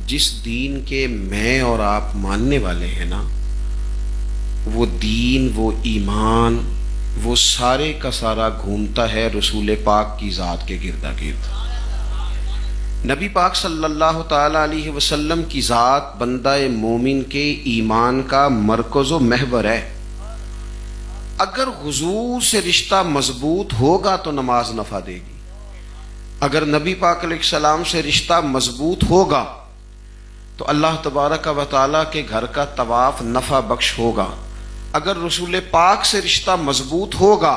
جس دین کے میں اور آپ ماننے والے ہیں نا، وہ دین، وہ ایمان، وہ سارے کا سارا گھومتا ہے رسول پاک کی ذات کے گردا گرد۔ نبی پاک صلی اللہ تعالی علیہ وسلم کی ذات بندہ مومن کے ایمان کا مرکز و محور ہے۔ اگر حضور سے رشتہ مضبوط ہوگا تو نماز نفع دے گی، اگر نبی پاک علیہ السلام سے رشتہ مضبوط ہوگا تو اللہ تبارک و تعالیٰ کے گھر کا طواف نفع بخش ہوگا، اگر رسول پاک سے رشتہ مضبوط ہوگا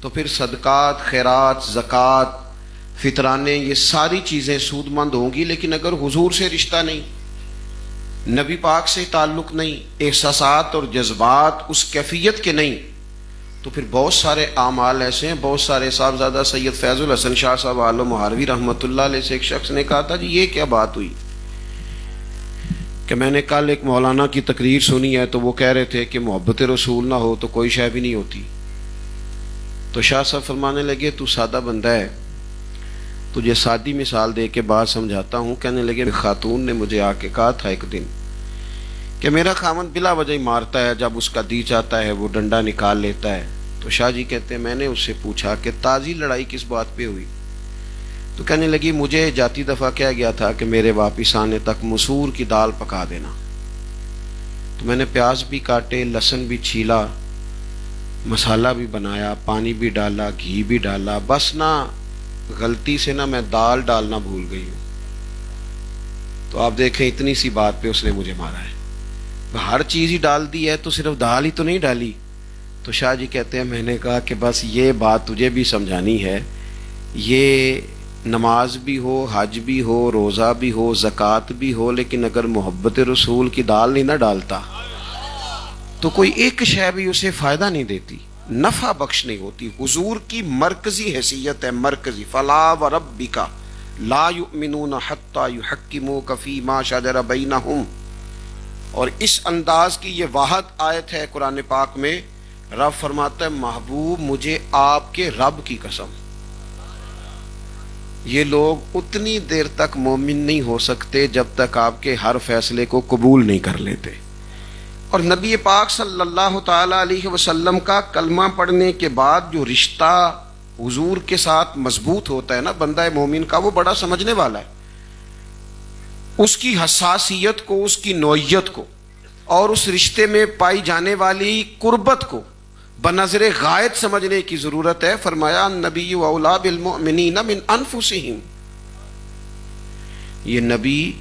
تو پھر صدقات، خیرات، زکوٰۃ، فطرانے، یہ ساری چیزیں سود مند ہوں گی۔ لیکن اگر حضور سے رشتہ نہیں، نبی پاک سے تعلق نہیں، احساسات اور جذبات اس کیفیت کے نہیں، تو پھر بہت سارے اعمال ایسے ہیں۔ بہت سارے صاحبزادہ سید فیض الحسن شاہ صاحب عالم مہاروی رحمۃ اللہ علیہ سے ایک شخص نے کہا تھا، جی یہ کیا بات ہوئی کہ میں نے کل ایک مولانا کی تقریر سنی ہے تو وہ کہہ رہے تھے کہ محبت رسول نہ ہو تو کوئی شے بھی نہیں ہوتی۔ تو شاہ صاحب فرمانے لگے، تو سادہ بندہ ہے، تجھے سادی مثال دے کے بات سمجھاتا ہوں۔ کہنے لگے، خاتون نے مجھے آ کے کہا تھا ایک دن کہ میرا خامن بلا وجہ ہی مارتا ہے، جب اس کا دی چاہتا ہے وہ ڈنڈا نکال لیتا ہے۔ تو شاہ جی کہتے ہیں میں نے اس سے پوچھا کہ تازی لڑائی کس بات پہ ہوئی؟ تو کہنے لگی، مجھے جاتی دفعہ کہا گیا تھا کہ میرے واپس آنے تک مسور کی دال پکا دینا، تو میں نے پیاز بھی کاٹے، لہسن بھی چھیلا، مسالہ بھی بنایا، پانی بھی ڈالا، گھی بھی ڈالا، بس نہ غلطی سے نہ میں دال ڈالنا بھول گئی ہوں۔ تو آپ دیکھیں اتنی سی بات پہ اس نے مجھے مارا ہے۔ ہر چیز ہی ڈال دی ہے تو صرف دال ہی تو نہیں ڈالی۔ تو شاہ جی کہتے ہیں میں نے کہا کہ بس یہ بات تجھے بھی سمجھانی ہے، یہ نماز بھی ہو، حج بھی ہو، روزہ بھی ہو، زکوٰۃ بھی ہو، لیکن اگر محبت رسول کی دال نہیں نہ ڈالتا تو کوئی ایک شے بھی اسے فائدہ نہیں دیتی، نفع بخش نہیں ہوتی۔ حضور کی مرکزی حیثیت ہے، مرکزی۔ فلا وربک لا یؤمنون حتی یحکموک فیما شجر بینہم۔ اور اس انداز کی یہ واحد آیت ہے قرآن پاک میں، رب فرماتا ہے محبوب مجھے آپ کے رب کی قسم، یہ لوگ اتنی دیر تک مومن نہیں ہو سکتے جب تک آپ کے ہر فیصلے کو قبول نہیں کر لیتے۔ اور نبی پاک صلی اللہ تعالی علیہ وسلم کا کلمہ پڑھنے کے بعد جو رشتہ حضور کے ساتھ مضبوط ہوتا ہے نا بندہ مومن کا، وہ بڑا سمجھنے والا ہے۔ اس کی حساسیت کو، اس کی نوعیت کو اور اس رشتے میں پائی جانے والی قربت کو بنظر غائب سمجھنے کی ضرورت ہے۔ فرمایا النبی اولیٰ بالمؤمنین من انفسہم، یہ نبی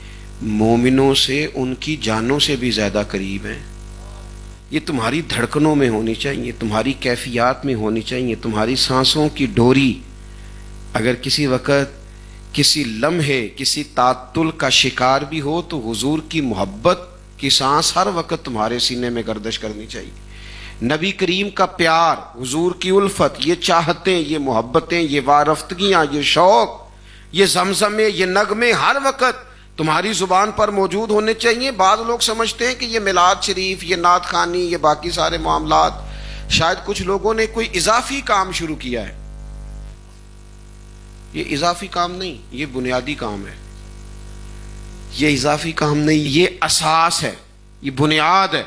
مومنوں سے ان کی جانوں سے بھی زیادہ قریب ہیں۔ یہ تمہاری دھڑکنوں میں ہونی چاہیے، تمہاری کیفیات میں ہونی چاہیے، تمہاری سانسوں کی ڈوری اگر کسی وقت، کسی لمحے، کسی تعطل کا شکار بھی ہو تو حضور کی محبت کی سانس ہر وقت تمہارے سینے میں گردش کرنی چاہیے۔ نبی کریم کا پیار، حضور کی الفت، یہ چاہتیں، یہ محبتیں، یہ وارفتگیاں، یہ شوق، یہ زمزمے، یہ نغمے ہر وقت تمہاری زبان پر موجود ہونے چاہیے۔ بعض لوگ سمجھتے ہیں کہ یہ میلاد شریف، یہ نعت خوانی، یہ باقی سارے معاملات، شاید کچھ لوگوں نے کوئی اضافی کام شروع کیا ہے۔ یہ اضافی کام نہیں، یہ بنیادی کام ہے۔ یہ اضافی کام نہیں، یہ اساس ہے، یہ بنیاد ہے،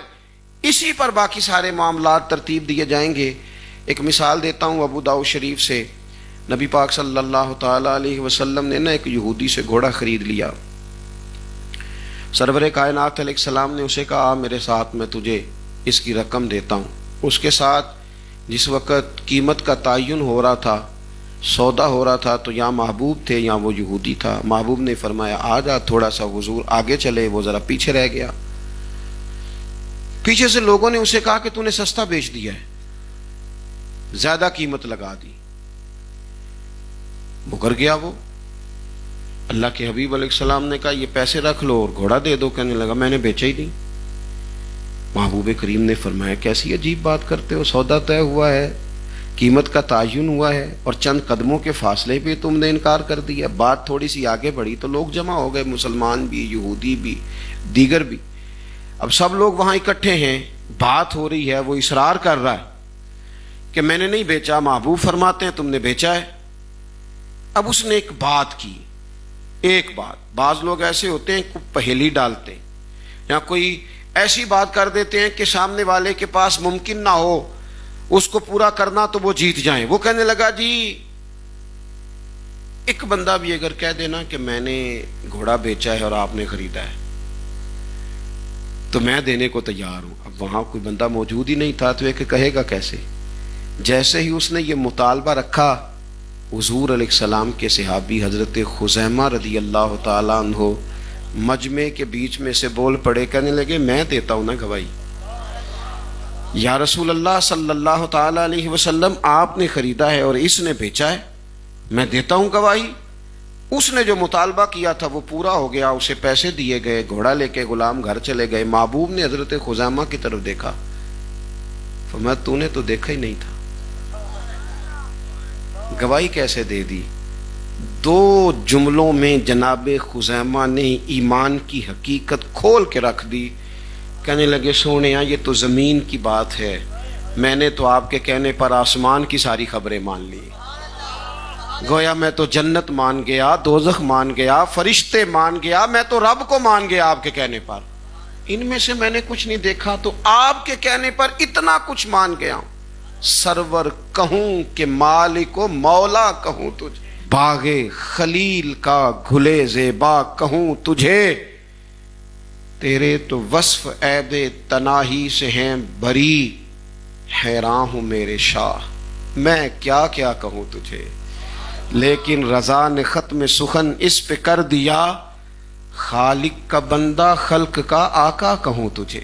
اسی پر باقی سارے معاملات ترتیب دیے جائیں گے۔ ایک مثال دیتا ہوں ابو داؤد شریف سے۔ نبی پاک صلی اللہ تعالی علیہ وسلم نے ایک یہودی سے گھوڑا خرید لیا۔ سرور کائنات علیہ السلام نے اسے کہا میرے ساتھ، میں تجھے اس کی رقم دیتا ہوں۔ اس کے ساتھ جس وقت قیمت کا تعین ہو رہا تھا، سودا ہو رہا تھا، تو یہاں محبوب تھے، یہاں وہ یہودی تھا۔ محبوب نے فرمایا آ جا تھوڑا سا، حضور آگے چلے، وہ ذرا پیچھے رہ گیا۔ پیچھے سے لوگوں نے اسے کہا کہ تو نے سستا بیچ دیا ہے، زیادہ قیمت لگا دی۔ مکر گیا وہ۔ اللہ کے حبیب علیہ السلام نے کہا یہ پیسے رکھ لو اور گھوڑا دے دو۔ کہنے لگا میں نے بیچا ہی نہیں۔ محبوب کریم نے فرمایا کیسی عجیب بات کرتے ہو، سودا طے ہوا ہے، قیمت کا تعین ہوا ہے، اور چند قدموں کے فاصلے پہ تم نے انکار کر دیا۔ بات تھوڑی سی آگے بڑھی تو لوگ جمع ہو گئے، مسلمان بھی، یہودی بھی، دیگر بھی۔ اب سب لوگ وہاں اکٹھے ہیں، بات ہو رہی ہے، وہ اصرار کر رہا ہے کہ میں نے نہیں بیچا۔ محبوب فرماتے ہیں تم نے بیچا ہے۔ اب اس نے ایک بات کی، ایک بات، بعض لوگ ایسے ہوتے ہیں کوئی پہیلی ڈالتے ہیں یا کوئی ایسی بات کر دیتے ہیں کہ سامنے والے کے پاس ممکن نہ ہو اس کو پورا کرنا تو وہ جیت جائیں. وہ کہنے لگا جی ایک بندہ بھی اگر کہہ دینا کہ میں نے گھوڑا بیچا ہے اور آپ نے خریدا ہے تو میں دینے کو تیار ہوں. اب وہاں کوئی بندہ موجود ہی نہیں تھا تو یہ کہے گا کیسے؟ جیسے ہی اس نے یہ مطالبہ رکھا، حضور علیہ السلام کے صحابی حضرت خزیمہ رضی اللہ تعالیٰ عنہ مجمع کے بیچ میں سے بول پڑے، کہنے لگے میں دیتا ہوں نا گواہی. یا رسول اللہ صلی اللہ تعالیٰ علیہ وسلم، آپ نے خریدا ہے اور اس نے بیچا ہے، میں دیتا ہوں گواہی. اس نے جو مطالبہ کیا تھا وہ پورا ہو گیا، اسے پیسے دیے گئے، گھوڑا لے کے غلام گھر چلے گئے. محبوب نے حضرت خزیمہ کی طرف دیکھا، فرمایا تو نے تو دیکھا ہی نہیں تھا، گواہی کیسے دے دی؟ 2 جملوں میں جناب خزیمہ نے ایمان کی حقیقت کھول کے رکھ دی. کہنے لگے سونیا یہ تو زمین کی بات ہے، میں نے تو آپ کے کہنے پر آسمان کی ساری خبریں مان لی. گویا میں تو جنت مان گیا، دوزخ مان گیا، فرشتے مان گیا، میں تو رب کو مان گیا آپ کے کہنے پر. ان میں سے میں نے کچھ نہیں دیکھا تو آپ کے کہنے پر اتنا کچھ مان گیا ہوں. سرور کہوں کہ مالک و مولا کہوں تجھے، باغ خلیل کا گھلے زیبا کہوں تجھے، تیرے تو وصف عیب تناہی سے ہیں بری، حیران ہوں میرے شاہ میں کیا کیا کہوں تجھے. لیکن رضا نے ختم سخن اس پہ کر دیا، خالق کا بندہ خلق کا آقا کہوں تجھے.